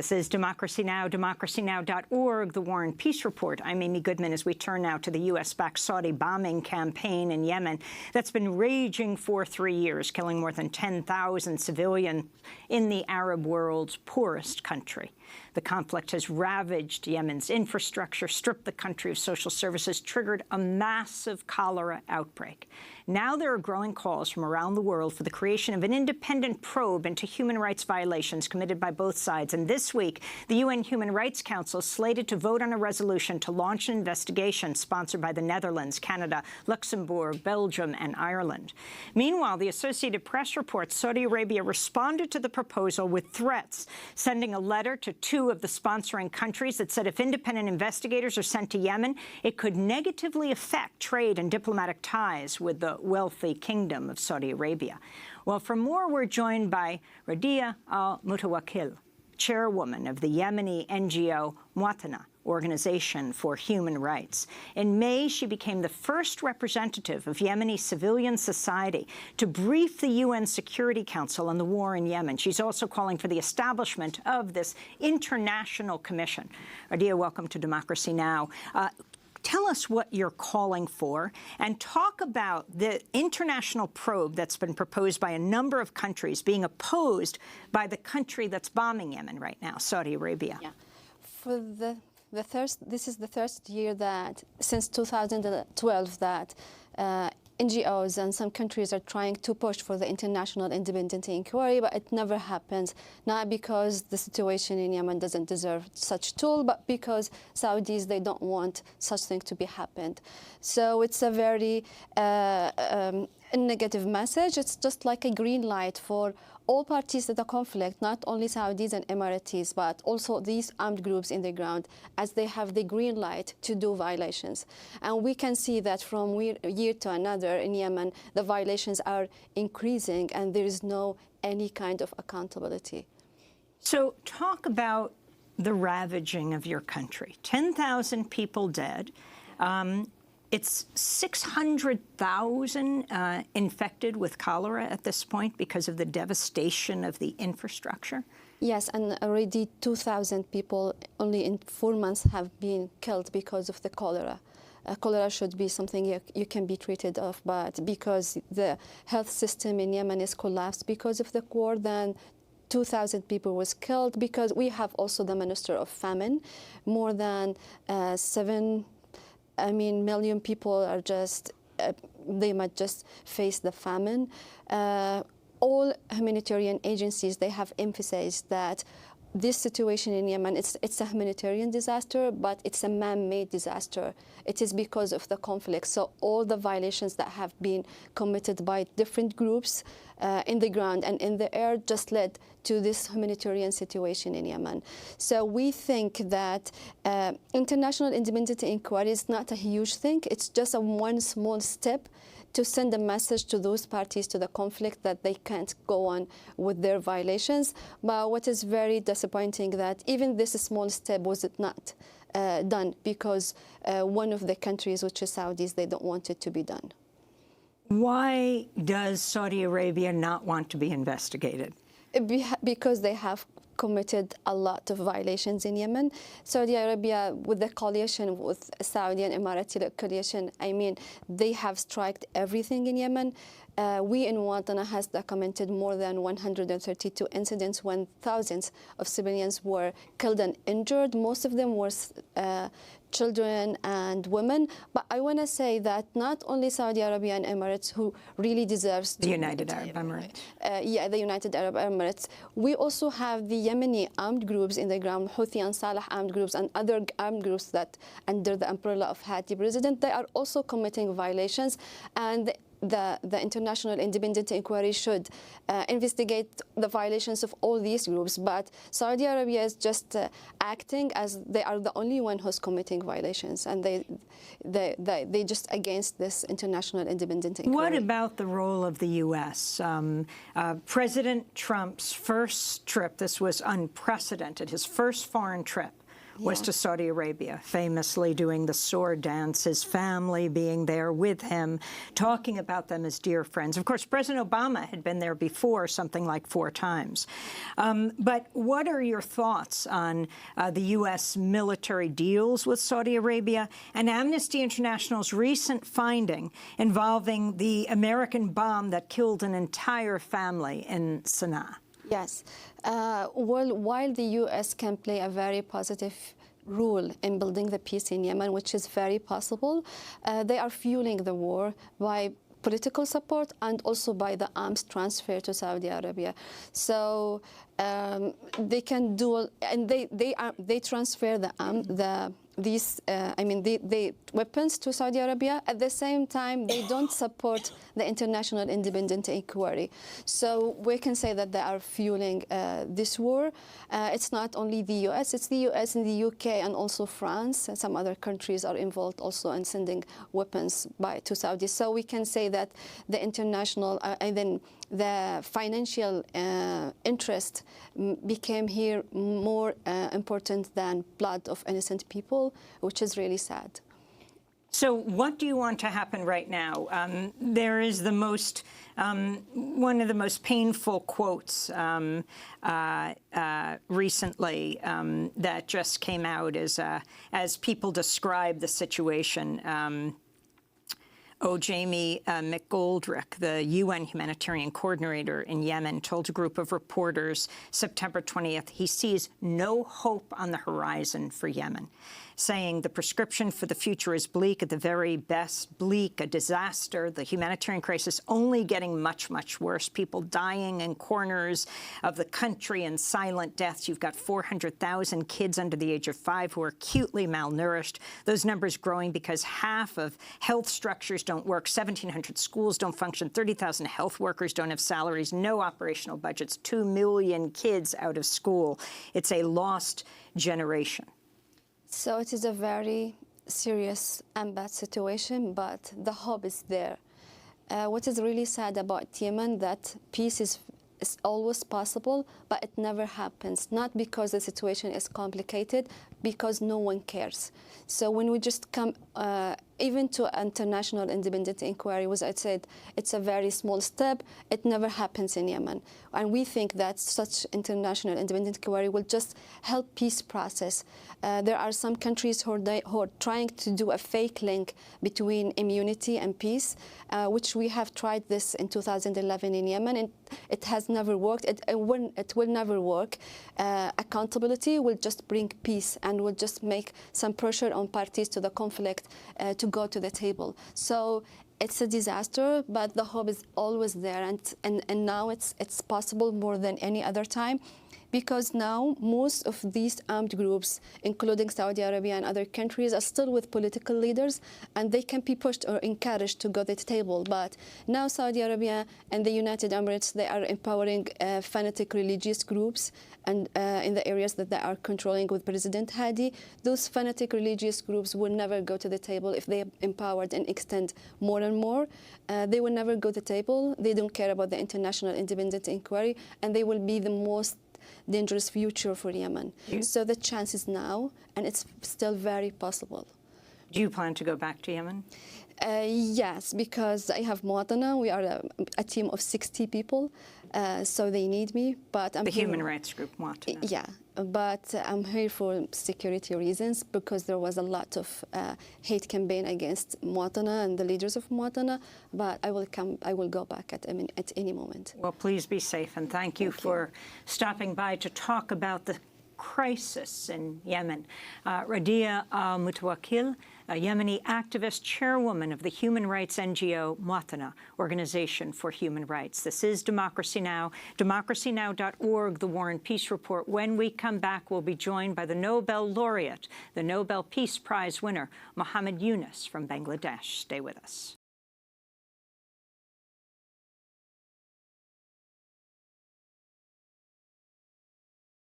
This is Democracy Now!, democracynow.org, The War and Peace Report. I'm Amy Goodman as we turn now to the U.S.-backed Saudi bombing campaign in Yemen that's been raging for 3 years, killing more than 10,000 civilians in the Arab world's poorest country. The conflict has ravaged Yemen's infrastructure, stripped the country of social services, triggered a massive cholera outbreak. Now there are growing calls from around the world for the creation of an independent probe into human rights violations committed by both sides. And this week, the UN Human Rights Council is slated to vote on a resolution to launch an investigation sponsored by the Netherlands, Canada, Luxembourg, Belgium, and Ireland. Meanwhile, the Associated Press reports Saudi Arabia responded to the proposal with threats, sending a letter to two of the sponsoring countries that said if independent investigators are sent to Yemen, it could negatively affect trade and diplomatic ties with the wealthy kingdom of Saudi Arabia. Well, for more, we're joined by Radia Al-Mutawakel, chairwoman of the Yemeni NGO Muatana, Organization for Human Rights. In May, she became the first representative of Yemeni civilian society to brief the UN Security Council on the war in Yemen. She's also calling for the establishment of this international commission. Radia, welcome to Democracy Now! Tell us what you're calling for, and talk about the international probe that's been proposed by a number of countries being opposed by the country that's bombing Yemen right now, Saudi Arabia. Yeah. For this is the third year that, since 2012, that NGOs and some countries are trying to push for the international independent inquiry, but it never happens, not because the situation in Yemen doesn't deserve such tool, but because Saudis, they don't want such thing to be happened. So it's a very negative message. It's just like a green light for all parties to the conflict, not only Saudis and Emiratis, but also these armed groups in the ground, as they have the green light to do violations. And we can see that from year to another in Yemen, the violations are increasing and there is no any kind of accountability. So talk about the ravaging of your country. 10,000 people dead. It's 600,000 infected with cholera at this point because of the devastation of the infrastructure. Yes, and already 2,000 people only in 4 months have been killed because of the cholera. Cholera should be something you can be treated of, but because the health system in Yemen is collapsed because of the war, then 2,000 people was killed, because we have also the Minister of Famine. More than 7 million people are just, they might just face the famine. All humanitarian agencies, they have emphasized that this situation in Yemen, it's a humanitarian disaster, but it's a man-made disaster. It is because of the conflict. So all the violations that have been committed by different groups in the ground and in the air just led to this humanitarian situation in Yemen. So we think that international independent inquiry is not a huge thing. It's just one small step to send a message to those parties to the conflict that they can't go on with their violations. But what is very disappointing that even this small step was not done, because one of the countries, which is Saudis, they don't want it to be done. Why does Saudi Arabia not want to be investigated? Because they have committed a lot of violations in Yemen. Saudi Arabia, with the coalition with Saudi and Emirati coalition, they have striked everything in Yemen. We in Muatana has documented more than 132 incidents when thousands of civilians were killed and injured. Most of them were children and women. But I want to say that not only Saudi Arabia and Emirates who really deserves the United Arab Emirates. The United Arab Emirates. We also have the Yemeni armed groups in the ground, Houthi and Saleh armed groups and other armed groups that under the umbrella of Hadi president, they are also committing violations, and the international independent inquiry should investigate the violations of all these groups. But Saudi Arabia is just acting as they are the only one who's committing violations, and they just against this international independent inquiry. What about the role of the U.S.? President Trump's first trip, this was unprecedented, his first foreign trip, was to Saudi Arabia, famously doing the sword dance, his family being there with him, talking about them as dear friends. Of course, President Obama had been there before, something like 4 times. But what are your thoughts on the U.S. military deals with Saudi Arabia and Amnesty International's recent finding involving the American bomb that killed an entire family in Sana'a? Yes. Well, while the U.S. can play a very positive role in building the peace in Yemen, which is very possible, they are fueling the war by political support and also by the arms transfer to Saudi Arabia. So they can do, and they transfer the weapons to Saudi Arabia. At the same time, they don't support the international independent inquiry. So we can say that they are fueling this war. It's not only the U.S., it's the U.S. and the U.K. and also France. And some other countries are involved also in sending weapons to Saudi. So we can say that the international and then the financial interest became here more important than blood of innocent people, which is really sad. So what do you want to happen right now? There is the most, one of the most painful quotes recently that just came out as people describe the situation. Jamie McGoldrick, the UN humanitarian coordinator in Yemen, told a group of reporters September 20th he sees no hope on the horizon for Yemen, saying the prescription for the future is bleak, at the very best bleak, a disaster, the humanitarian crisis only getting much, much worse, people dying in corners of the country in silent deaths. You've got 400,000 kids under the age of 5 who are acutely malnourished. Those numbers growing because half of health structures don't work, 1,700 schools don't function, 30,000 health workers don't have salaries, no operational budgets, 2 million kids out of school. It's a lost generation. So it is a very serious and bad situation, but the hope is there. What is really sad about Yemen, that peace is always possible, but it never happens. Not because the situation is complicated, because no one cares. So when we just come even to international independent inquiry, as I said, it's a very small step. It never happens in Yemen. And we think that such international independent inquiry will just help peace process. There are some countries who are trying to do a fake link between immunity and peace, which we have tried this in 2011 in Yemen, and it has never worked. It will never work. Accountability will just bring peace and will just make some pressure on parties to the conflict to go to the table. So it's a disaster, but the hope is always there, and now it's possible more than any other time, because now most of these armed groups, including Saudi Arabia and other countries, are still with political leaders, and they can be pushed or encouraged to go to the table. But now Saudi Arabia and the United Emirates, they are empowering fanatic religious groups and in the areas that they are controlling with President Hadi. Those fanatic religious groups will never go to the table if they are empowered and extend more and more. They will never go to the table. They don't care about the international independent inquiry, and they will be the most dangerous future for Yemen. So the chance is now, and it's still very possible. Do you plan to go back to Yemen? Yes, because I have Muatana. We are a team of 60 people, so they need me. But I'm the human rights group, Muatana. Yeah, but I'm here for security reasons, because there was a lot of hate campaign against Muatana and the leaders of Muatana. But I will go back at any moment. Well, please be safe, and thank you for stopping by to talk about the crisis in Yemen. Radia Al-Mutawakel, a Yemeni activist, chairwoman of the human rights NGO Muatana, Organization for Human Rights. This is Democracy Now!, democracynow.org, the War and Peace Report. When we come back, we'll be joined by the Nobel laureate, the Nobel Peace Prize winner, Muhammad Yunus from Bangladesh. Stay with us.